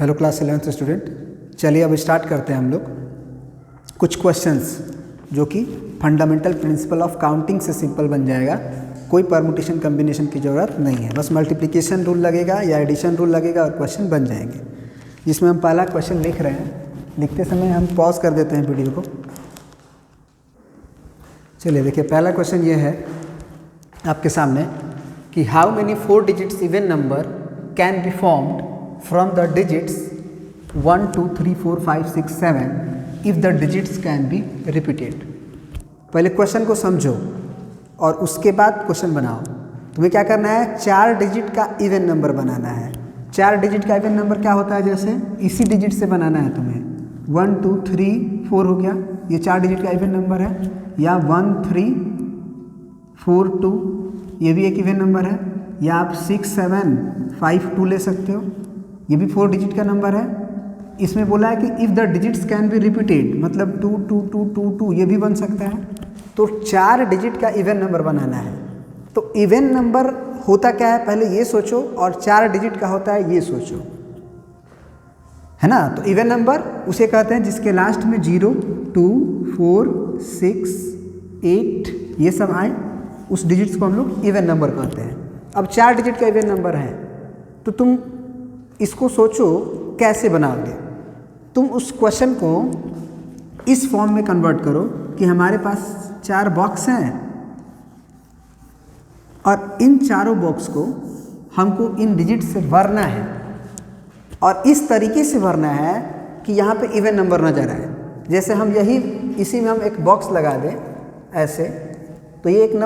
Hello class 11th student, चलिए अब start करते हैं हम लोग कुछ क्वेश्चंस जो कि फंडामेंटल प्रिंसिपल ऑफ काउंटिंग से सिंपल बन जाएगा। कोई परमुटेशन कम्बिनेशन की ज़रूरत नहीं है, बस मल्टीप्लिकेशन रूल लगेगा या एडिशन रूल लगेगा और क्वेश्चन बन जाएंगे। जिसमें हम पहला क्वेश्चन लिख रहे हैं, लिखते समय हम पॉज कर देते हैं वीडियो को। चलिए देखिए, पहला क्वेश्चन ये है आपके सामने कि how many 4 digits even number can be formed from the digits 1 2 3 4 5 6 7 if the digits can be repeated। पहले क्वेश्चन को समझो और उसके बाद क्वेश्चन बनाओ। तुम्हें क्या करना है, 4 डिजिट का इवन नंबर बनाना है। 4 डिजिट का इवन नंबर क्या होता है, जैसे इसी डिजिट से बनाना है तुम्हें। 1 2 3 4 हो गया, ये 4 डिजिट का इवन नंबर है। या 1 3 4 2, ये भी एक इवन नंबर है। या आप 6 7 5 2 ले सकते हो, ये भी 4 डिजिट का नंबर है। इसमें बोला है कि if the digits can be repeated, मतलब 2 2 2 2 2, ये भी बन सकता है। तो 4 डिजिट का इवन नंबर बनाना है। तो इवन नंबर होता क्या है, पहले ये सोचो, और 4 डिजिट का होता है ये सोचो, है ना। तो इवन नंबर उसे कहते हैं जिसके लास्ट में 0 2 4 6 8 ये सब आए, उस डिजिट्स को हम लोग इवन नंबर कहते हैं। अब 4 डिजिट का इवन नंबर है, तो तुम इसको सोचो कैसे बनाओगे। तुम उस क्वेश्चन को इस फॉर्म में कन्वर्ट करो कि हमारे पास 4 बॉक्स हैं और इन चारों बॉक्स को हमको इन डिजिट से भरना है, और इस तरीके से भरना है कि यहाँ पे इवन नंबर नजर आए। जैसे हम इसी में हम एक बॉक्स लगा दें ऐसे, तो ये एक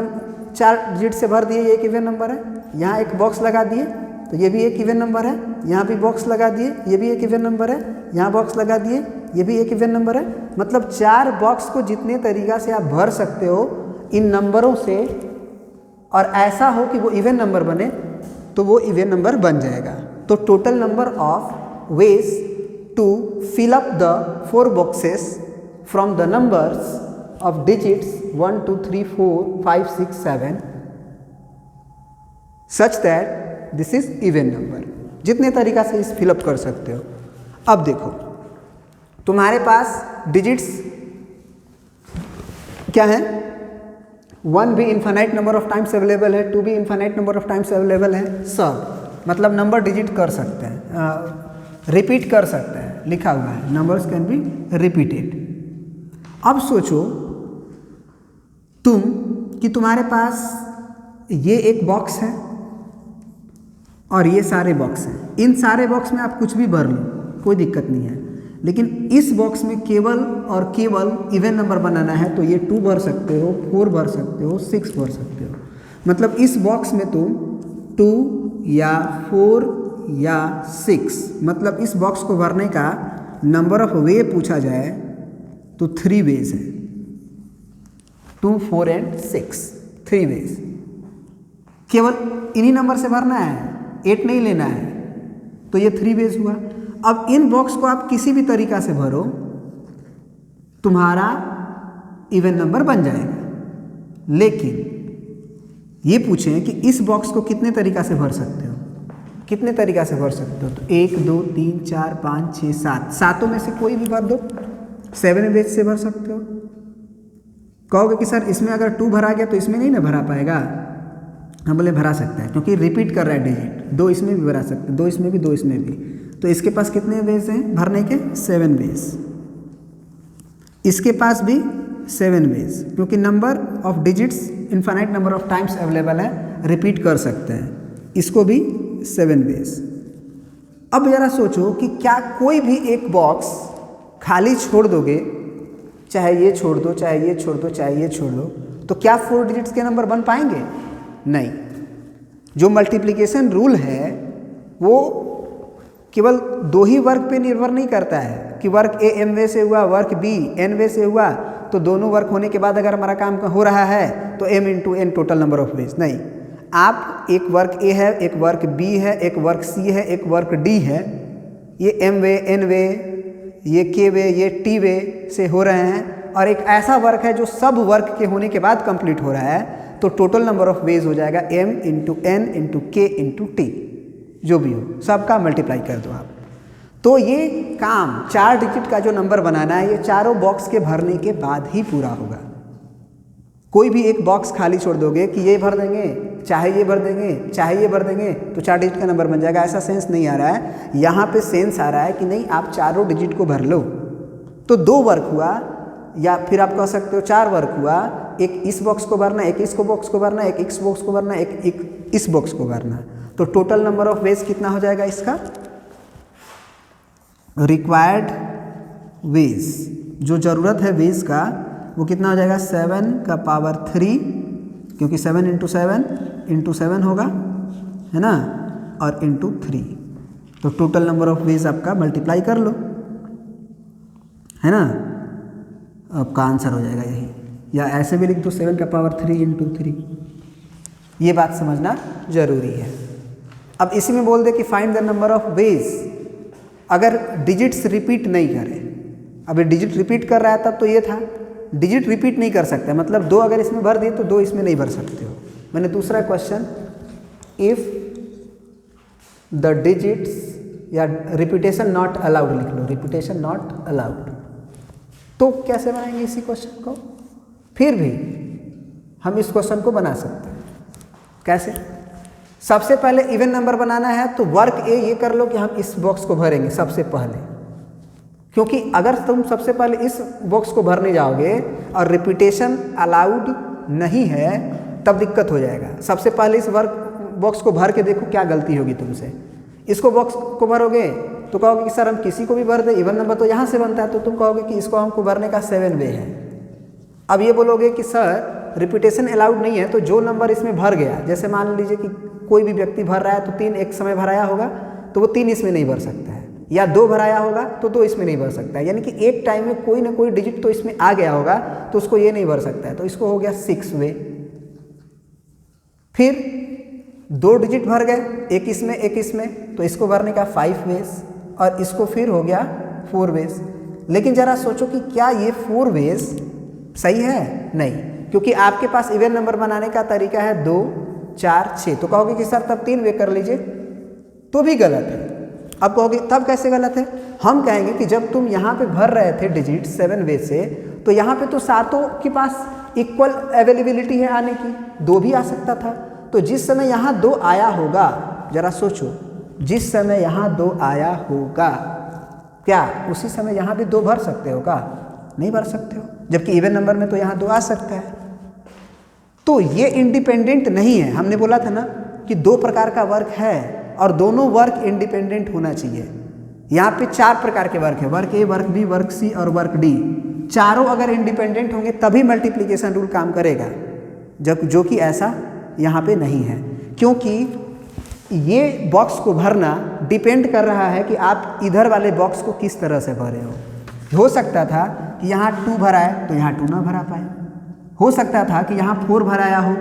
4 डिजिट से भर दिए, ये एक इवन नंबर है। यहाँ एक बॉक्स लगा दिए तो ये भी एक इवन नंबर है। यहाँ भी बॉक्स लगा दिए, ये भी एक इवन नंबर है। यहाँ बॉक्स लगा दिए, ये भी एक इवन नंबर है। मतलब 4 बॉक्स को जितने तरीक़ा से आप भर सकते हो इन नंबरों से, और ऐसा हो कि वो इवन नंबर बने, तो वो इवन नंबर बन जाएगा। तो total number of ways to fill up the 4 boxes from the numbers of digits 1 2 3 4 5 6 7 such that this is even number. जितने तरीका से इस फिलअप कर सकते हो। अब देखो, तुम्हारे पास डिजिट्स क्या है, 1 भी infinite number of times available है, 2 भी infinite number of times available है। सब मतलब नंबर डिजिट कर सकते हैं, रिपीट कर सकते हैं, लिखा हुआ है नंबर्स कैन बी रिपीटेड। अब सोचो तुम कि तुम्हारे पास ये एक बॉक्स है और ये सारे बॉक्स हैं। इन सारे बॉक्स में आप कुछ भी भर लो, कोई दिक्कत नहीं है, लेकिन इस बॉक्स में केवल और केवल इवन नंबर बनाना है। तो ये 2 भर सकते हो, 4 भर सकते हो, 6 भर सकते हो। मतलब इस बॉक्स में तुम 2 या 4 या 6, मतलब इस बॉक्स को भरने का नंबर ऑफ वे पूछा जाए तो 3 वेज है। 2 4 एंड 6, 3 वेज। केवल इन्हीं नंबर से भरना है, 8 नहीं लेना है। तो ये 3 वेज हुआ। अब इन बॉक्स को आप किसी भी तरीका से भरो, तुम्हारा इवन नंबर बन जाएगा। लेकिन ये पूछें कि इस बॉक्स को कितने तरीका से भर सकते हो, कितने तरीका से भर सकते हो। तो 1 2 3 4 5 6 7, सातों में से कोई भी भर दो। 7 वेज से भर सकते हो। कहोगे कि सर इसमें अगर 2 भरा गया तो इसमें नहीं ना भरा पाएगा। हम बोले भरा सकता है, क्योंकि रिपीट कर रहा है डिजिट। 2 इसमें भी भरा सकते हैं, 2 इसमें भी, 2 इसमें भी। तो इसके पास कितने वेज हैं भरने के, 7 वेज। इसके पास भी 7 वेज, क्योंकि number of digits infinite number of times available है, रिपीट कर सकते हैं। इसको भी 7 वेज। अब जरा सोचो कि क्या कोई भी एक बॉक्स खाली छोड़ दोगे, चाहे ये छोड़ दो, चाहे ये छोड़ दो, चाहे ये छोड़ दो, तो क्या 4 डिजिट्स के नंबर बन पाएंगे? नहीं। जो मल्टीप्लिकेशन रूल है वो केवल 2 ही वर्ग पे निर्भर नहीं करता है कि वर्ग ए m वे से हुआ, वर्ग बी n वे से हुआ, तो दोनों वर्ग होने के बाद अगर हमारा काम हो रहा है तो m × n total number of veg. नहीं, आप एक वर्ग ए है, एक वर्ग बी है, एक वर्ग सी है, एक वर्ग डी है, ये m वे, n वे, ये k वे, ये t वे से हो रहे हैं, और एक ऐसा वर्ग है जो सब वर्ग के होने के बाद कंप्लीट हो रहा है, तो टोटल नंबर ऑफ वेज हो जाएगा m × n × k × t, जो भी हो सबका मल्टीप्लाई कर दो आप। तो ये काम 4 डिजिट का जो नंबर बनाना है ये चारों बॉक्स के भरने के बाद ही पूरा होगा। कोई भी एक बॉक्स खाली छोड़ दोगे कि ये भर देंगे, चाहे ये भर देंगे, चाहे ये भर देंगे, तो 4 डिजिट का नंबर बन जाएगा, ऐसा सेंस नहीं आ रहा है। यहाँ पे सेंस आ रहा है कि नहीं, आप चारों डिजिट को भर लो। तो 2 वर्क हुआ, या फिर आप कह सकते हो 4 वर्क हुआ। एक इस बॉक्स को भरना, एक इस बॉक्स को भरना, एक इस बॉक्स को भरना, एक इस बॉक्स को भरना। तो टोटल नंबर ऑफ वेज कितना हो जाएगा इसका? रिक्वायर्ड वेज, जो ज़रूरत है वेज का, वो कितना हो जाएगा? 7 का पावर 3, क्योंकि 7 इंटू 7 होगा, है ना, और इंटू 3। तो टोटल नंबर ऑफ वेज आपका मल्टीप्लाई कर लो, है ना, आपका आंसर हो जाएगा यही। या ऐसे भी लिख दो 7 का पावर 3 इंटू 3। ये बात समझना जरूरी है। अब इसी में बोल दे कि find the number of veg, अगर डिजिट्स रिपीट नहीं करें। अभी डिजिट रिपीट कर रहा है तब तो ये था, डिजिट रिपीट नहीं कर सकते, मतलब 2 अगर इसमें भर दिए तो 2 इसमें नहीं भर सकते हो। मैंने दूसरा क्वेश्चन, इफ द डिजिट्स, या रिपीटेशन नॉट अलाउड लिख लो, रिपीटेशन नॉट अलाउड। तो कैसे बनाएंगे इसी क्वेश्चन को? फिर भी हम इस क्वेश्चन को बना सकते हैं। कैसे? सबसे पहले इवन नंबर बनाना है तो वर्क ए ये कर लो कि हम इस बॉक्स को भरेंगे सबसे पहले, क्योंकि अगर तुम सबसे पहले इस बॉक्स को भरने जाओगे और रिपीटेशन अलाउड नहीं है तब दिक्कत हो जाएगा। सबसे पहले इस बॉक्स को भर के देखो क्या गलती होगी तुमसे। इसको बॉक्स को भरोगे तो कहोगे कि सर हम किसी को भी भर दे, इवन नंबर तो यहाँ से बनता है, तो तुम कहोगे कि इसको हमको भरने का 7 वे है। अब ये बोलोगे कि सर रिपीटेशन अलाउड नहीं है, तो जो नंबर इसमें भर गया, जैसे मान लीजिए कि कोई भी व्यक्ति भर रहा है तो 3 एक समय भराया होगा तो वो 3 इसमें नहीं भर सकता है, या 2 भराया होगा तो 2 इसमें नहीं भर सकता है, यानी कि एक टाइम में कोई ना कोई डिजिट तो इसमें आ गया होगा तो उसको ये नहीं भर सकता है, तो इसको हो गया 6 वे। फिर 2 डिजिट भर गए, एक इसमें एक इसमें, तो इसको भरने का 5 वेज, और इसको फिर हो गया 4 वेज। लेकिन जरा सोचो कि क्या ये 4 वेज सही है? नहीं, क्योंकि आपके पास इवन नंबर बनाने का तरीका है 2, 4, 6। तो कहोगे कि सर तब 3 वे कर लीजिए, तो भी गलत है। अब कहोगे तब कैसे गलत है? हम कहेंगे कि जब तुम यहाँ पे भर रहे थे डिजिट 7 वे से, तो यहाँ पे तो सातों के पास इक्वल अवेलेबिलिटी है आने की, 2 भी आ सकता था। तो जिस समय यहाँ 2 आया होगा, जरा सोचो, जिस समय यहाँ 2 आया होगा, क्या उसी समय यहाँ भी 2 भर सकते हो का? नहीं भर सकते हो, जबकि इवन नंबर में तो यहाँ 2 आ सकता है। तो ये इंडिपेंडेंट नहीं है। हमने बोला था ना कि 2 प्रकार का वर्क है और दोनों वर्क इंडिपेंडेंट होना चाहिए। यहाँ पे 4 प्रकार के वर्क है, वर्क ए, वर्क बी, वर्क सी और वर्क डी। चारों अगर इंडिपेंडेंट होंगे तभी मल्टीप्लिकेशन रूल काम करेगा, जो कि ऐसा यहाँ पे नहीं है, क्योंकि ये बॉक्स को भरना डिपेंड कर रहा है कि आप इधर वाले बॉक्स को किस तरह से भरे हो सकता था कि यहाँ 2 भरा है तो यहाँ 2 ना भरा पाए, हो सकता था कि यहाँ 4 भराया हो,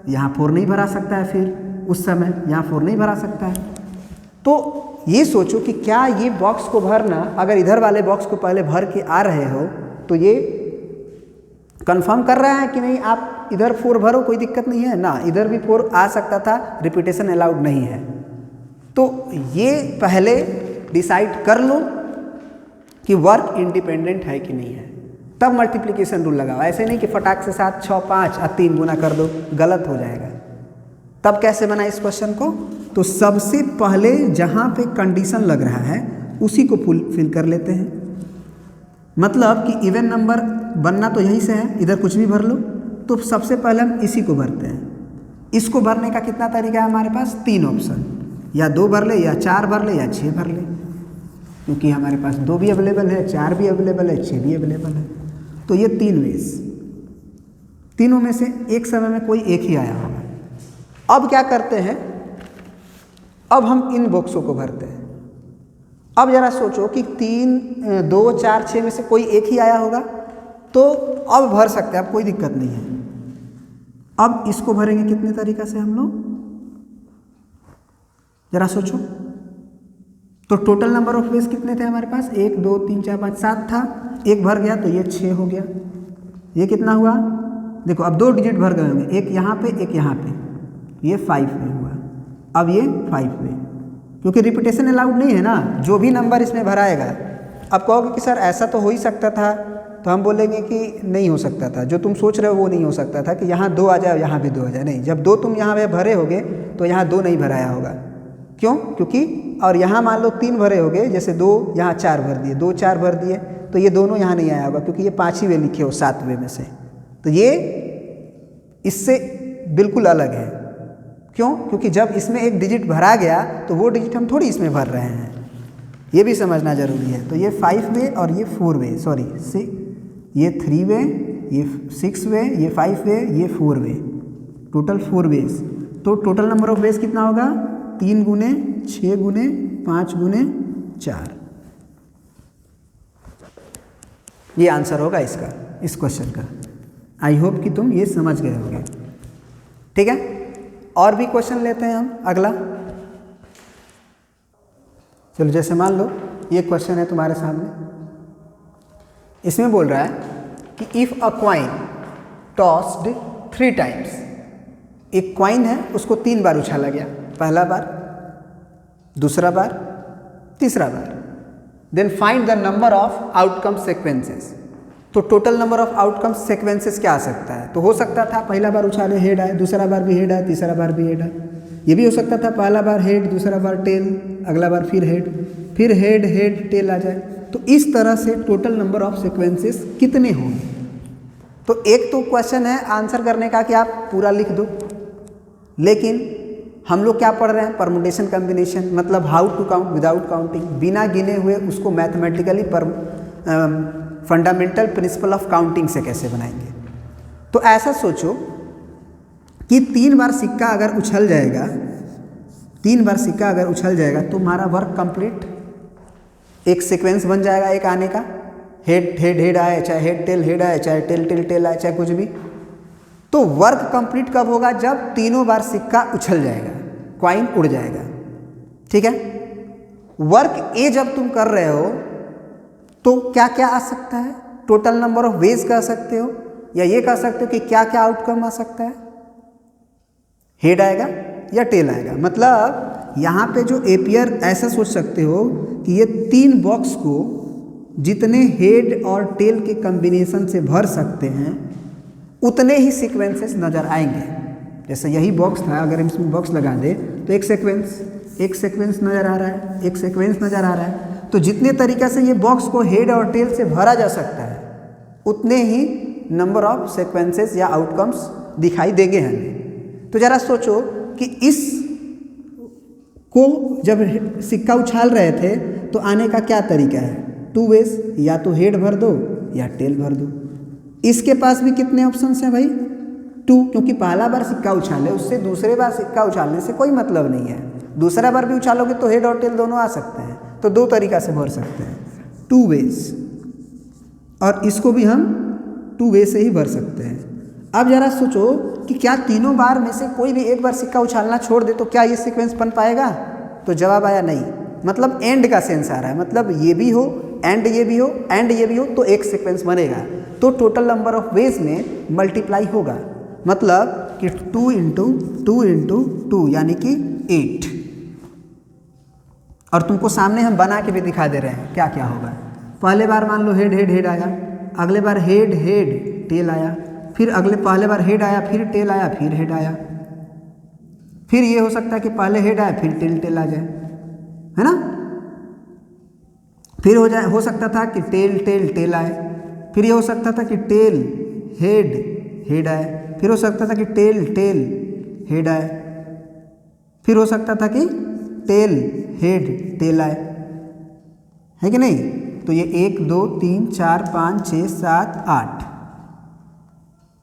यहाँ 4 नहीं भरा सकता है, फिर उस समय यहाँ 4 नहीं भरा सकता है। तो ये सोचो कि क्या ये बॉक्स को भरना, अगर इधर वाले बॉक्स को पहले भर के आ रहे हो तो ये कंफर्म कर रहा है कि नहीं आप इधर 4 भरो, कोई दिक्कत नहीं है ना, इधर भी 4 आ सकता था, रिपीटेशन अलाउड नहीं है। तो ये पहले डिसाइड कर लो कि वर्क इंडिपेंडेंट है कि नहीं है, तब मल्टीप्लिकेशन रूल लगाओ। ऐसे नहीं कि फटाक से 7, 6, 5 और 3 गुना कर दो, गलत हो जाएगा। तब कैसे बना इस क्वेश्चन को? तो सबसे पहले जहाँ पे कंडीशन लग रहा है उसी को फिल कर लेते हैं। मतलब कि इवन नंबर बनना तो यहीं से है, इधर कुछ भी भर लो। तो सबसे पहले हम इसी को भरते हैं। इसको भरने का कितना तरीका है हमारे पास? 3 ऑप्शन, या 2 भर ले, या 4 भर ले, या 6 भर ले, क्योंकि हमारे पास 2 भी अवेलेबल है, 4 भी अवेलेबल है, 6 भी अवेलेबल है। तो ये 3 वेज, तीनों में से एक समय में कोई एक ही आया होगा। अब क्या करते हैं? अब हम इन बॉक्सों को भरते हैं। अब जरा सोचो कि 3, 2, 4, 6 में से कोई एक ही आया होगा, तो अब भर सकते हैं, अब कोई दिक्कत नहीं है। अब इसको भरेंगे कितने तरीका से हम लोग, जरा सोचो। तो टोटल नंबर ऑफ वेज कितने थे हमारे पास? 1, 2, 3, 4, 5, 7 था, एक भर गया तो ये 6 हो गया। ये कितना हुआ? देखो अब 2 डिजिट भर गए होंगे, एक यहाँ पे एक यहाँ पे, ये 5 वे हुआ। अब ये 5 वे, क्योंकि रिपीटेशन अलाउड नहीं है ना, जो भी नंबर इसमें भराएगा। अब कहोगे कि सर ऐसा तो हो ही सकता था, तो हम बोलेंगे कि नहीं हो सकता था, जो तुम सोच रहे हो वो नहीं हो सकता था कि यहाँ 2 आ जाए यहाँ भी 2 आ जाए। नहीं, जब 2 तुम यहाँ पे भरे होगे तो यहाँ 2 नहीं भराया होगा। क्यों? क्योंकि और यहाँ मान लो 3 भरे होगे, जैसे 2 यहाँ 4 भर दिए, 2 4 भर दिए, तो ये दोनों यहाँ नहीं आया होगा, क्योंकि ये 5 वे लिखे हो 7 वे में से, तो ये इससे बिल्कुल अलग है। क्यों? क्योंकि जब इसमें एक डिजिट भरा गया तो वो डिजिट हम थोड़ी इसमें भर रहे हैं, ये भी समझना जरूरी है। तो ये 5 वे और ये 4 वे, सॉरी ये 3 वे, ये 6 वे, ये 5 वे, ये 4 वे, टोटल 4 वेज। तो टोटल नंबर ऑफ वेज कितना होगा? 3 गुने 6 गुने 5 गुने 4। ये आंसर होगा इसका, इस क्वेश्चन का। आई होप कि तुम ये समझ गए होगे। ठीक है, और भी क्वेश्चन लेते हैं हम अगला। चलो, जैसे मान लो ये क्वेश्चन है तुम्हारे सामने, इसमें बोल रहा है कि if a coin tossed 3 times, एक क्वाइन है उसको 3 बार उछाला गया, पहला बार, दूसरा बार, तीसरा बार, then find the number of outcome sequences. तो total number of outcome sequences क्या आ सकता है? तो हो सकता था पहला बार उछाले हेड आए, दूसरा बार भी हेड आए, तीसरा बार भी हेड आए। ये भी हो सकता था पहला बार हेड, दूसरा बार टेल, अगला बार फिर हेड हेड टेल आ जाए। तो इस तरह से टोटल नंबर ऑफ सीक्वेंसेस कितने होंगे? तो एक तो क्वेश्चन है आंसर करने का कि आप पूरा लिख दो, लेकिन हम लोग क्या पढ़ रहे हैं? परमुटेशन कम्बिनेशन, मतलब how to count without counting, बिना गिने हुए उसको mathematically fundamental principle of counting से कैसे बनाएंगे। तो ऐसा सोचो कि 3 बार सिक्का अगर उछल जाएगा, 3 बार सिक्का अगर उछल जाएगा तो हमारा वर्क कंप्लीट, एक सीक्वेंस बन जाएगा एक आने का, हेड हेड हेड आए, चाहे हेड टेल हेड आए, चाहे टेल टेल टेल आए, चाहे कुछ भी। तो वर्क कंप्लीट कब होगा? जब तीनों बार सिक्का उछल जाएगा, क्वाइन उड़ जाएगा। ठीक है, वर्क ए जब तुम कर रहे हो तो क्या क्या आ सकता है? टोटल नंबर ऑफ वेज कह सकते हो, या ये कह सकते हो कि क्या क्या आउटकम आ सकता है, हेड आएगा या टेल आएगा। मतलब यहाँ पे जो एपियर ऐसा सोच सकते हो कि ये 3 बॉक्स को जितने हेड और टेल के कॉम्बिनेशन से भर सकते हैं उतने ही सीक्वेंसेस नज़र आएंगे। जैसे यही बॉक्स था, अगर हम इसमें बॉक्स लगा दे तो एक सीक्वेंस नज़र आ रहा है, एक सीक्वेंस नज़र आ रहा है। तो जितने तरीक़े से ये बॉक्स को हेड और टेल से भरा जा सकता है उतने ही नंबर ऑफ सीक्वेंसेस या आउटकम्स दिखाई देंगे हमें। तो ज़रा सोचो कि इस को जब सिक्का उछाल रहे थे तो आने का क्या तरीका है? 2 वेज, या तो हेड भर दो या टेल भर दो। इसके पास भी कितने ऑप्शंस हैं भाई? 2, क्योंकि पहला बार सिक्का उछाले उससे दूसरे बार सिक्का उछालने से कोई मतलब नहीं है। दूसरा बार भी उछालोगे तो हेड और टेल दोनों आ सकते हैं, तो 2 तरीका से भर सकते हैं, 2 वेज। और इसको भी हम 2 वे से ही भर सकते हैं। अब जरा सोचो कि क्या तीनों बार में से कोई भी एक बार सिक्का उछालना छोड़ दे तो क्या ये सीक्वेंस बन पाएगा? तो जवाब आया नहीं। मतलब एंड का सेंस आ रहा है, मतलब ये भी हो एंड ये भी हो एंड ये भी हो तो एक सीक्वेंस बनेगा। तो टोटल नंबर ऑफ वेज में मल्टीप्लाई होगा, मतलब कि 2 × 2 यानी कि 8। और तुमको सामने हम बना के भी दिखा दे रहे हैं क्या क्या होगा। पहले बार मान लो हेड हेड हेड आया, अगले बार हेड हेड टेल आया, फिर पहले बार हेड आया, फिर टेल आया, फिर हेड आया। फिर ये हो सकता है कि पहले हेड आया फिर टेल टेल आ जाए, है ना। फिर हो सकता था कि टेल टेल टेल आए, फिर ये हो सकता था कि टेल हेड हेड आए, फिर हो सकता था कि टेल टेल हेड आए, फिर हो सकता था कि टेल हेड टेल आए, है कि नहीं। तो ये 1 2 3 4 5 6 7 8,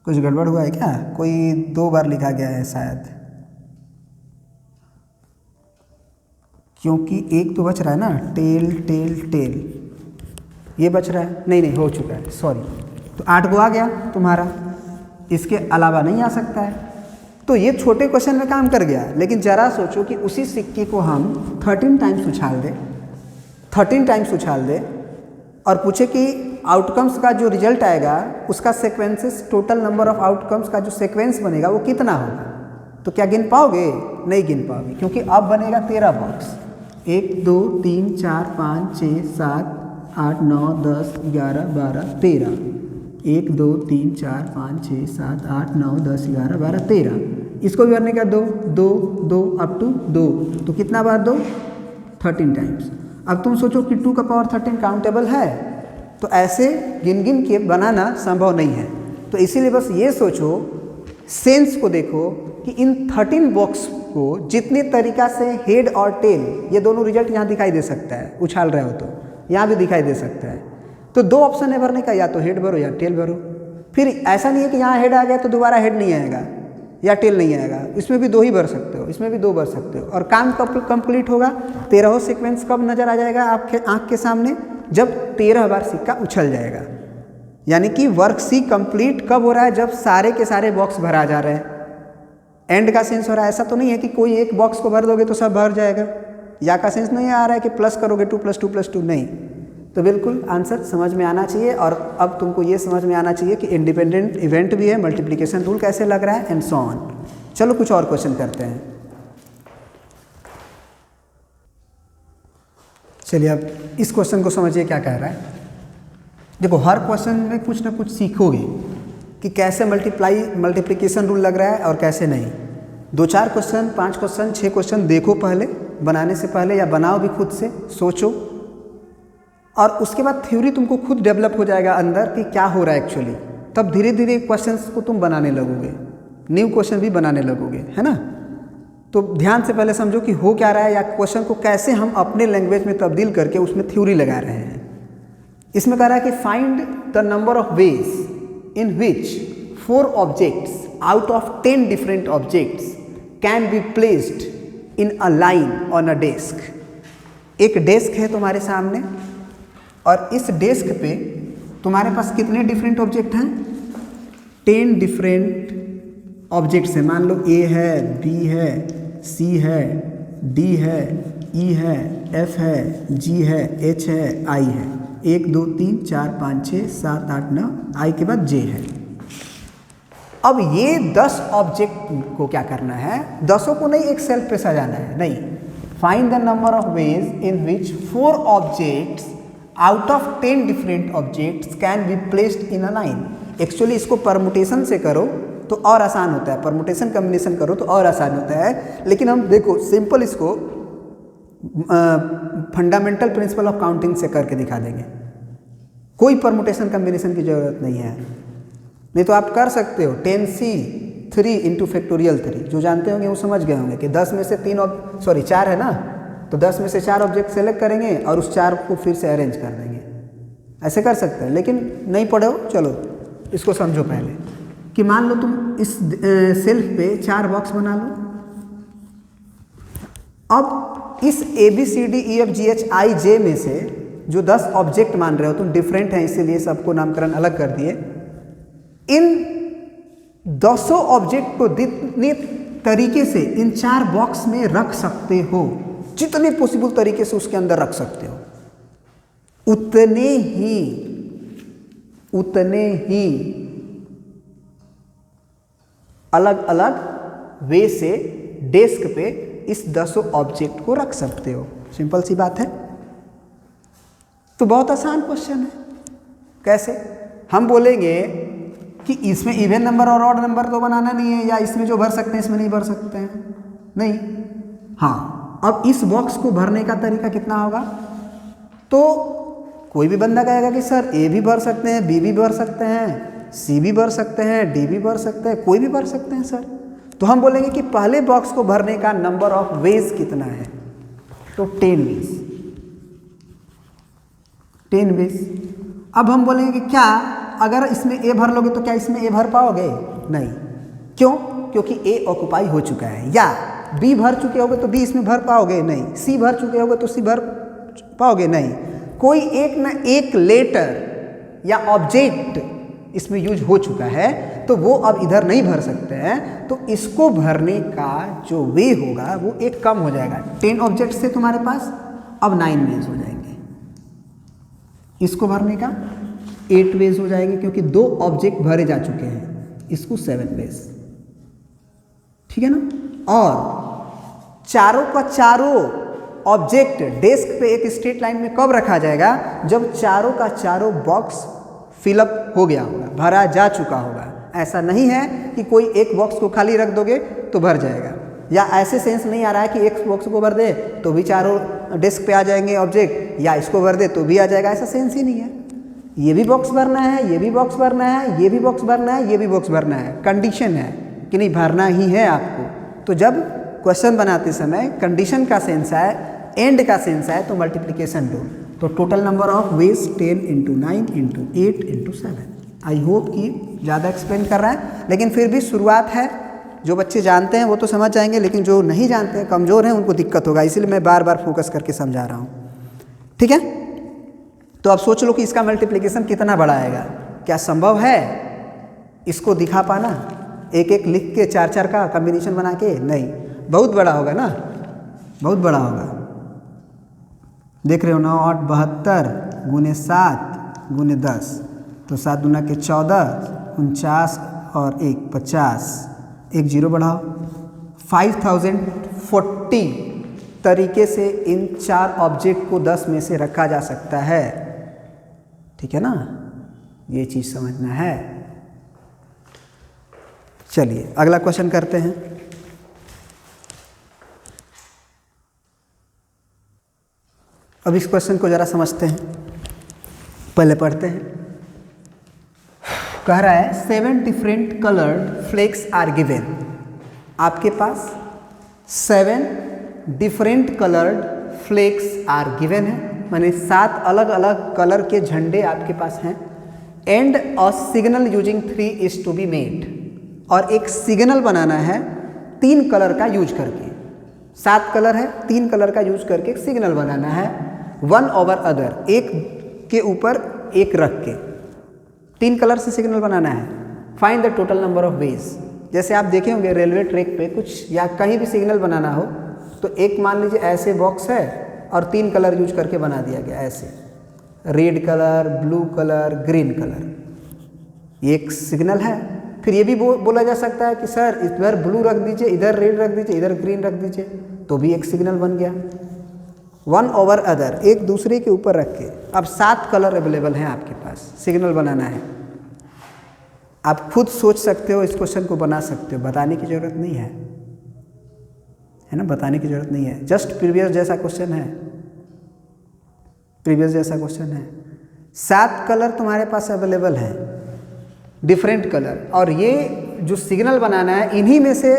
कुछ गड़बड़ हुआ है क्या? कोई 2 बार लिखा गया है शायद, क्योंकि एक तो बच रहा है ना, टेल टेल टेल, ये बच रहा है। नहीं हो चुका है, सॉरी। तो 8 को आ गया तुम्हारा, इसके अलावा नहीं आ सकता है। तो ये छोटे क्वेश्चन में काम कर गया, लेकिन ज़रा सोचो कि उसी सिक्के को हम 13 टाइम्स उछाल दे और पूछे कि आउटकम्स का जो रिजल्ट आएगा उसका sequences, total number of outcomes का जो सीक्वेंस बनेगा वो कितना होगा। तो क्या गिन पाओगे? नहीं गिन पाओगे, क्योंकि अब बनेगा 13 बॉक्स। 1 2 3 4 5 6 7 8 9 10 11 12 13 1 2 3 4 5 6 7 8 9 10 11 12 13 इसको भी भरने का 2 2 2 अप टू 2 तो कितना बार 2 13 टाइम्स। अब तुम सोचो कि 2 का पावर 13 काउंटेबल है, तो ऐसे गिन गिन के बनाना संभव नहीं है। तो इसीलिए बस ये सोचो, सेंस को देखो कि इन 13 बॉक्स को जितने तरीका से हेड और टेल, ये दोनों रिजल्ट यहाँ दिखाई दे सकता है, उछाल रहे हो तो यहाँ भी दिखाई दे सकता है। तो 2 ऑप्शन है भरने का, या तो हेड भरो या टेल भरो। फिर ऐसा नहीं है कि यहाँ हेड आ गया तो दोबारा हेड नहीं आएगा या टेल नहीं आएगा, इसमें भी 2 ही भर सकते हो, इसमें भी 2 भर सकते हो। और काम कब कंप्लीट होगा, 13वां सीक्वेंस कब नजर आ जाएगा आपके आँख के सामने, जब 13 बार सिक्का उछल जाएगा। यानी कि वर्क सी कंप्लीट कब हो रहा है, जब सारे के सारे बॉक्स भरा जा रहे हैं। एंड का सेंस हो रहा है, ऐसा तो नहीं है कि कोई एक बॉक्स को भर दोगे तो सब भर जाएगा। या का सेंस नहीं आ रहा है कि प्लस करोगे 2 + 2 + 2, नहीं। तो बिल्कुल आंसर समझ में आना चाहिए। और अब तुमको ये समझ में आना चाहिए कि इंडिपेंडेंट इवेंट भी है, मल्टीप्लिकेशन रूल कैसे लग रहा है, एंड सो ऑन। चलो कुछ और क्वेश्चन करते हैं। चलिए अब इस क्वेश्चन को समझिए क्या कह रहा है। देखो, हर क्वेश्चन में कुछ ना कुछ सीखोगे कि कैसे मल्टीप्लिकेशन रूल लग रहा है और कैसे नहीं। 2-4 क्वेश्चन, 5 क्वेश्चन, 6 क्वेश्चन देखो पहले, बनाने से पहले, या बनाओ भी खुद से, सोचो। और उसके बाद थ्योरी तुमको खुद डेवलप हो जाएगा अंदर कि क्या हो रहा है एक्चुअली। तब धीरे धीरे क्वेश्चंस को तुम बनाने लगोगे, न्यू क्वेश्चन भी बनाने लगोगे, है ना। तो ध्यान से पहले समझो कि हो क्या रहा है, या क्वेश्चन को कैसे हम अपने लैंग्वेज में तब्दील करके उसमें थ्योरी लगा रहे हैं। इसमें कह रहा है कि find the number of ways in which 4 objects out of 10 different objects can be placed in a line on a desk. एक डेस्क है तुम्हारे सामने, और इस डेस्क पे तुम्हारे पास कितने डिफरेंट ऑब्जेक्ट हैं, 10 डिफरेंट ऑब्जेक्ट्स हैं। मान लो A है, B है, C है, D है, E है, F है, G है, H है, I है। 1 2 3 4 5 6 7 8 9, I के बाद J है। अब ये 10 ऑब्जेक्ट को क्या करना है, 10 को नहीं एक सेल्फ पे सजाना है, नहीं। Find the number of ways in which 4 objects out of 10 different objects can be placed in a line. Actually इसको परमुटेशन से करो तो और आसान होता है, परमुटेशन कम्बिनेशन करो तो और आसान होता है। लेकिन हम देखो सिंपल इसको फंडामेंटल प्रिंसिपल ऑफ काउंटिंग से करके दिखा देंगे। कोई परमुटेशन कम्बिनेशन की जरूरत नहीं है। नहीं तो आप कर सकते हो 10c 3 × फैक्टोरियल 3, जो जानते होंगे वो समझ गए होंगे कि 10 में से 4 है ना, तो 10 में से 4 ऑब्जेक्ट सेलेक्ट करेंगे और उस 4 को फिर से अरेंज कर देंगे। ऐसे कर सकते हैं, लेकिन नहीं पढ़े हो, चलो इसको समझो पहले कि मान लो तुम इस सेल्फ पे 4 बॉक्स बना लो। अब इस ABCDEFGHIJ में से जो 10 ऑब्जेक्ट मान रहे हो तुम, डिफरेंट हैं इसीलिए सबको नामकरण अलग कर दिए। इन 10 ऑब्जेक्ट को जितने तरीके से इन 4 बॉक्स में रख सकते हो, जितने पॉसिबल तरीके से उसके अंदर रख सकते हो, उतने ही अलग अलग वे से डेस्क पे इस 10 ऑब्जेक्ट को रख सकते हो। सिंपल सी बात है। तो बहुत आसान क्वेश्चन है। कैसे? हम बोलेंगे कि इसमें इवन नंबर और ऑड नंबर तो बनाना नहीं है, या इसमें जो भर सकते हैं इसमें नहीं भर सकते हैं, नहीं। हाँ, अब इस बॉक्स को भरने का तरीका कितना होगा, तो कोई भी बंदा कहेगा कि सर A भी भर सकते हैं, B भी भर सकते हैं, C भी भर सकते हैं, D भी भर सकते हैं, कोई भी भर सकते हैं सर। तो हम बोलेंगे कि पहले बॉक्स को भरने का नंबर ऑफ वेज कितना है, तो 10 वेज, 10 वेज। अब हम बोलेंगे कि क्या अगर इसमें A भर लोगे तो क्या इसमें A भर पाओगे, नहीं। क्यों? क्योंकि A ऑक्युपाई हो चुका है। या B भर चुके होगे तो B इसमें भर पाओगे, नहीं। C भर चुके होगे तो C भर पाओगे, नहीं। कोई एक ना एक लेटर या ऑब्जेक्ट इसमें यूज हो चुका है तो वो अब इधर नहीं भर सकते हैं, तो इसको भरने का जो वे होगा वो एक कम हो जाएगा। 10 ऑब्जेक्ट से तुम्हारे पास अब 9 वेज हो जाएंगे, इसको भरने का 8 वेज हो जाएंगे क्योंकि 2 ऑब्जेक्ट भरे जा चुके हैं, इसको 7 वेज, ठीक है ना। और चारों का चारों ऑब्जेक्ट डेस्क पे एक स्ट्रेट लाइन में कब रखा जाएगा? जब चारों का चारों बॉक्स फिलअप हो गया होगा, भरा जा चुका होगा। ऐसा नहीं है कि कोई एक बॉक्स को खाली रख दोगे तो भर जाएगा, या ऐसे सेंस नहीं आ रहा है कि एक बॉक्स को भर दे तो भी चारों डेस्क पे आ जाएंगे ऑब्जेक्ट, या इसको भर दे तो भी आ जाएगा, ऐसा सेंस ही नहीं है। ये भी बॉक्स भरना है, ये भी बॉक्स भरना है, ये भी बॉक्स भरना है, ये भी बॉक्स भरना है। कंडीशन है कि नहीं, भरना ही है आपको। तो जब क्वेश्चन बनाते समय कंडीशन का सेंस है, एंड का सेंस है, तो मल्टीप्लिकेशन लो। तो total number of veg 10 × 9 × 8 × 7। I hope कि ज़्यादा एक्सप्लेन कर रहा है, लेकिन फिर भी शुरुआत है। जो बच्चे जानते हैं वो तो समझ जाएंगे, लेकिन जो नहीं जानते हैं, कमज़ोर हैं, उनको दिक्कत होगा। इसीलिए मैं बार बार फोकस करके समझा रहा हूँ, ठीक है। तो अब सोच लो कि इसका मल्टीप्लिकेशन कितना बड़ा आएगा। क्या संभव है इसको दिखा पाना, एक एक लिख के 4-4 का कॉम्बिनेशन बना के? नहीं, बहुत बड़ा होगा ना, बहुत बड़ा होगा। देख रहे हो 9 8 72 × 7 × 10, तो 7 दूना के 14, 49 और 1 50, एक जीरो बढ़ाओ। 5040 तरीके से इन 4 ऑब्जेक्ट को 10 में से रखा जा सकता है, ठीक है ना। ये चीज़ समझना है। चलिए अगला क्वेश्चन करते हैं। अब इस क्वेश्चन को ज़रा समझते हैं, पहले पढ़ते हैं। कह रहा है 7 different coloured flags are given. आपके पास 7 different coloured flags are given है, माने 7 अलग अलग कलर के झंडे आपके पास हैं। And a signal using 3 is to be made, और एक सिग्नल बनाना है 3 कलर का यूज करके। 7 कलर है, 3 कलर का यूज करके एक सिग्नल बनाना है, 1 ओवर अदर, एक के ऊपर एक रख के 3 कलर से सिग्नल बनाना है। Find the total number of veg. जैसे आप देखे होंगे रेलवे ट्रैक पे कुछ या कहीं भी सिग्नल बनाना हो तो एक मान लीजिए ऐसे बॉक्स है और 3 कलर यूज करके बना दिया गया, ऐसे red colour, blue colour, green colour, ये एक सिग्नल है। फिर ये भी बोला जा सकता है कि सर इधर ब्लू रख दीजिए, इधर रेड रख दीजिए, इधर ग्रीन रख दीजिए, तो भी एक सिग्नल बन गया। 1 ओवर अदर, एक दूसरे के ऊपर रख के। अब 7 कलर अवेलेबल हैं आपके पास, सिग्नल बनाना है। आप खुद सोच सकते हो, इस क्वेश्चन को बना सकते हो, बताने की जरूरत नहीं है, है ना, बताने की जरूरत नहीं है। जस्ट प्रीवियस जैसा क्वेश्चन है, प्रीवियस जैसा क्वेश्चन है। 7 कलर तुम्हारे पास अवेलेबल हैं, डिफरेंट कलर, और ये जो सिग्नल बनाना है इन्हीं में से,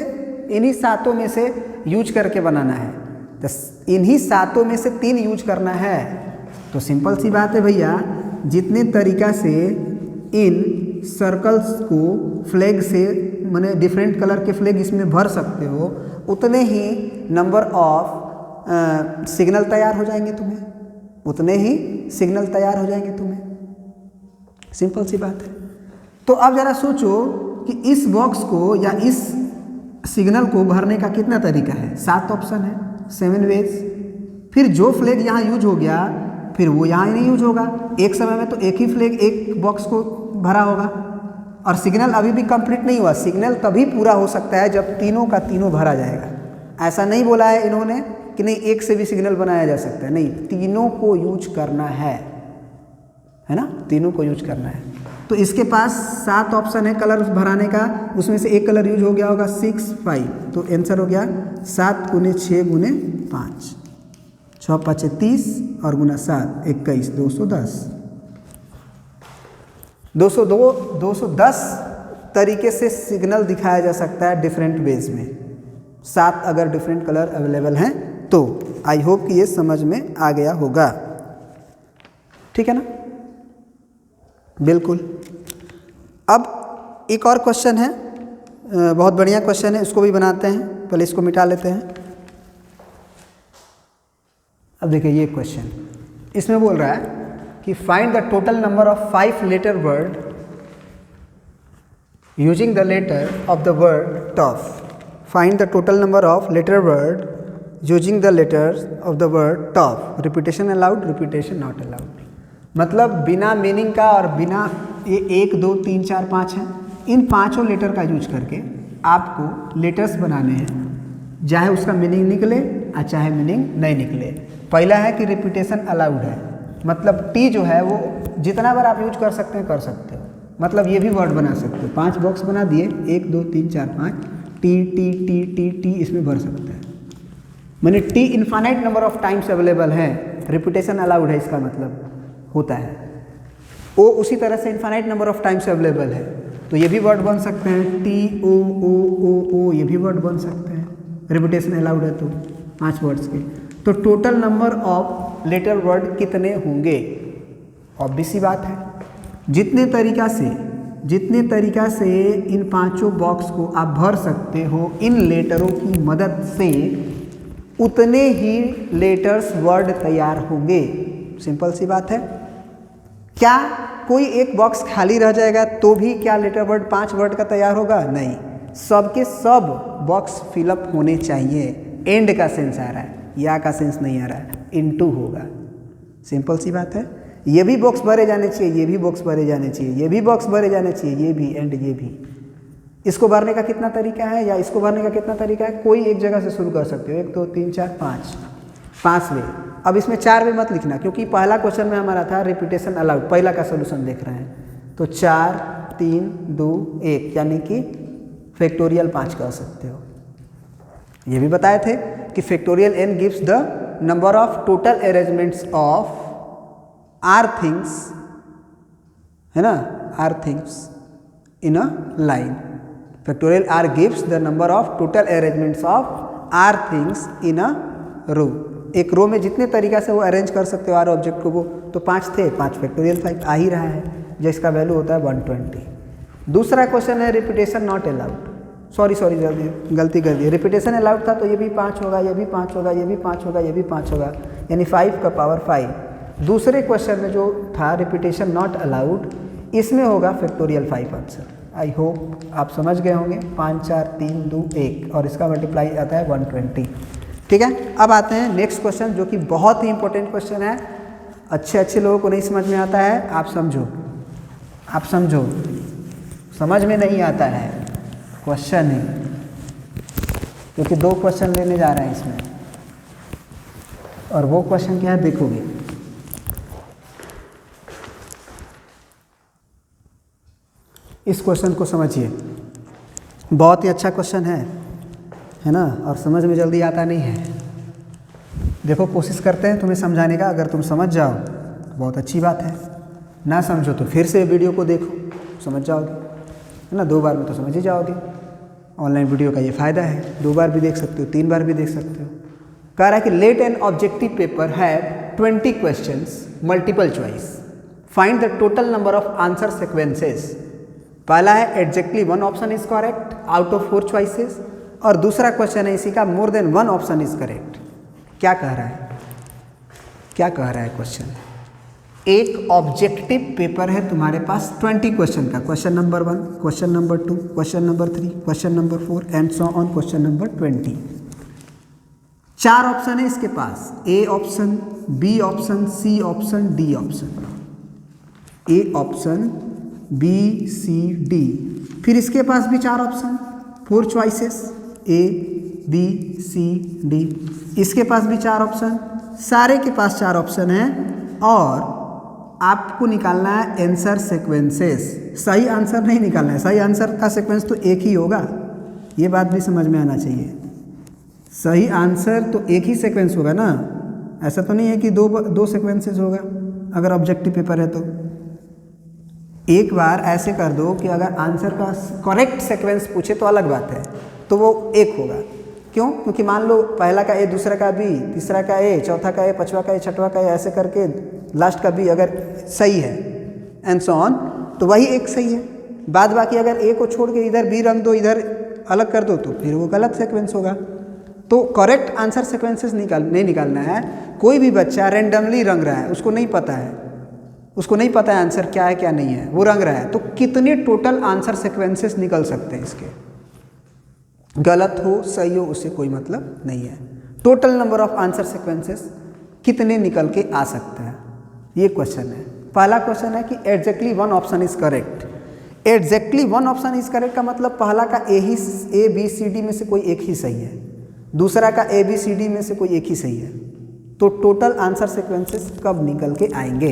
इन्हीं 7 में से यूज करके बनाना है। तो इन्हीं 7 में से 3 यूज करना है। तो सिंपल सी बात है भैया, जितने तरीका से इन सर्कल्स को फ्लैग से, माने डिफरेंट कलर के फ्लैग इसमें भर सकते हो, उतने ही नंबर ऑफ सिग्नल तैयार हो जाएंगे तुम्हें, उतने ही सिग्नल तैयार हो जाएंगे तुम्हें। सिंपल सी बात है। तो अब ज़रा सोचो कि इस बॉक्स को या इस सिग्नल को भरने का कितना तरीका है। 7 ऑप्शन है, 7 वेज। फिर जो फ्लैग यहाँ यूज हो गया फिर वो यहाँ ही नहीं यूज होगा। एक समय में तो एक ही फ्लैग एक बॉक्स को भरा होगा, और सिग्नल अभी भी कंप्लीट नहीं हुआ। सिग्नल तभी पूरा हो सकता है जब तीनों का तीनों भरा जाएगा। ऐसा नहीं बोला है इन्होंने कि नहीं एक से भी सिग्नल बनाया जा सकता है, नहीं, तीनों को यूज करना है ना, तीनों को यूज करना है। तो इसके पास 7 ऑप्शन है कलर भराने का, उसमें से एक कलर यूज हो गया होगा 6 5, तो आंसर हो गया 7 × 6 × 5, 6 5 30 और गुना 7 21, 210। 210 तरीके से सिग्नल दिखाया जा सकता है डिफरेंट वेज में। 7 अगर डिफरेंट कलर अवेलेबल हैं तो। आई होप कि ये समझ में आ गया होगा, ठीक है ना, बिल्कुल। अब एक और क्वेश्चन है, बहुत बढ़िया क्वेश्चन है, इसको भी बनाते हैं। पहले इसको मिटा लेते हैं। अब देखिए ये क्वेश्चन, इसमें बोल रहा है कि find the total number of 5 letter word using the letter of the word tough. Find the total number of letter word using the letters of the word tough. Repetition allowed, repetition not allowed. मतलब बिना meaning का और बिना, ये 1 2 3 4 5 हैं, इन 5 letter का use करके आपको लेटर्स बनाने हैं, चाहे उसका मीनिंग निकले चाहे मीनिंग नहीं निकले। पहला है कि रिपीटेशन अलाउड है, मतलब टी जो है वो जितना बार आप यूज कर सकते हो, मतलब ये भी वर्ड बना सकते हो। 5 बॉक्स बना दिए, 1 2 3 4 5, T T T T T इसमें भर सकते हैं। मैंने T infinite number of times available है, रिपीटेशन अलाउड है, इसका मतलब होता है। ओ उसी तरह से infinite number of times available है, तो ये भी वर्ड बन सकते हैं। टी ओ ओ ओ ओ ये भी वर्ड बन सकते हैं, रिपीटेशन अलाउड है तो 5 वर्ड्स के। तो total number of letter word कितने होंगे? ऑब्वियस सी बात है, जितने तरीका से इन 5 बॉक्स को आप भर सकते हो इन लेटरों की मदद से, उतने ही लेटर्स वर्ड तैयार होंगे। सिंपल सी बात है। क्या कोई एक बॉक्स खाली रह जाएगा तो भी क्या लेटर वर्ड 5 वर्ड का तैयार होगा? नहीं, सबके सब बॉक्स फिलअप होने चाहिए। एंड का सेंस आ रहा है, या का सेंस नहीं आ रहा है, इनटू होगा। सिंपल सी बात है। ये भी बॉक्स भरे जाने चाहिए, ये भी बॉक्स भरे जाने चाहिए, ये भी बॉक्स भरे जाने चाहिए, ये भी एंड ये भी। इसको भरने का कितना तरीका है या इसको भरने का कितना तरीका है? कोई एक जगह से शुरू कर सकते हो, 1 2 3 4 5, 5 वे। अब इसमें 4 वे मत लिखना, क्योंकि पहला क्वेश्चन में हमारा था रिपीटेशन अलाउड, पहला का सोल्यूशन देख रहे हैं। तो 4 3 2 1 यानी कि फैक्टोरियल 5 कर सकते हो। ये भी बताए थे कि factorial n gives the number of total arrangements of r things, है ना, r things in a line. Factorial r gives the number of total arrangements of r things in a row. एक रो में जितने तरीका से वो arrange कर सकते हो आर ऑब्जेक्ट को, वो तो 5 थे, 5 फैक्टोरियल 5 आ ही रहा है, जिसका वैल्यू होता है 120। दूसरा क्वेश्चन है रिपीटेशन नॉट अलाउड, सॉरी गलती कर दी। रिपीटेशन अलाउड था तो ये भी 5 होगा, ये भी 5 होगा, ये भी 5 होगा, ये भी 5 होगा, यानी 5 का पावर 5। दूसरे क्वेश्चन में जो था रिपीटेशन नॉट अलाउड, इसमें होगा फैक्टोरियल 5 आंसर। आई होप आप समझ गए होंगे। 5 4 3 2 1 और इसका मल्टीप्लाई आता है 120। ठीक है, अब आते हैं नेक्स्ट क्वेश्चन, जो कि बहुत ही इंपॉर्टेंट क्वेश्चन है। अच्छे लोगों को नहीं समझ में आता है, आप समझो, समझ में नहीं आता है क्वेश्चन है, क्योंकि 2 क्वेश्चन लेने जा रहे हैं इसमें, और वो क्वेश्चन क्या है देखोगे। इस क्वेश्चन को समझिए, बहुत ही अच्छा क्वेश्चन है ना, और समझ में जल्दी आता नहीं है। देखो, कोशिश करते हैं तुम्हें समझाने का, अगर तुम समझ जाओ तो बहुत अच्छी बात है, ना समझो तो फिर से वीडियो को देखो, समझ जाओगे, है ना। 2 बार में तो समझ ही जाओगे। ऑनलाइन वीडियो का ये फ़ायदा है, 2 बार भी देख सकते हो, 3 बार भी देख सकते हो। कह रहा है कि let an objective paper have 20 questions multiple choice, find the total number of answer sequences. पहला है exactly 1 option is correct out of 4 choices, और दूसरा क्वेश्चन है इसी का more than 1 option is correct. क्या कह रहा है क्वेश्चन? एक ऑब्जेक्टिव पेपर है तुम्हारे पास 20 क्वेश्चन का, question number 1, question number 2, question number 3, question number 4 and so on, question number 20। 4 option है इसके पास, A option, B option, C option, D option. A option, B C D, फिर इसके पास भी 4 option, 4 choices, A B C D. इसके पास भी 4 ऑप्शन, सारे के पास 4 ऑप्शन है, और आपको निकालना है आंसर सीक्वेंसेस। सही आंसर नहीं निकालना है, सही आंसर का सीक्वेंस तो एक ही होगा, ये बात भी समझ में आना चाहिए। सही आंसर तो एक ही सीक्वेंस होगा ना, ऐसा तो नहीं है कि दो सीक्वेंसेस होगा अगर ऑब्जेक्टिव पेपर है तो। एक बार ऐसे कर दो कि अगर आंसर का करेक्ट सीक्वेंस पूछे तो अलग बात है, तो वो एक होगा। क्यों? क्योंकि मान लो पहला का ए, दूसरा का बी, तीसरा का ए, चौथा का ए, पांचवा का ए, छठवां का ए, ऐसे करके लास्ट का बी अगर सही है एंड सो ऑन, तो वही एक सही है। बाद बाकी अगर ए को छोड़ के इधर बी रंग दो, इधर अलग कर दो, तो फिर वो गलत सीक्वेंस होगा। तो करेक्ट आंसर सीक्वेंसेस नहीं निकालना है। कोई भी बच्चा रैंडमली रंग रहा है, उसको नहीं पता है आंसर क्या है क्या नहीं है, वो रंग रहा है, तो कितने टोटल आंसर सीक्वेंसेस निकल सकते हैं इसके, गलत हो सही हो उससे कोई मतलब नहीं है। Total number of answer sequences कितने निकल के आ सकते हैं, ये क्वेश्चन है। पहला क्वेश्चन है कि exactly 1 option is correct. Exactly 1 option is correct का मतलब पहला का ए बी सी डी में से कोई एक ही सही है। दूसरा का ABCD में से कोई एक ही सही है, तो टोटल आंसर सीक्वेंसेस कब निकल के आएंगे?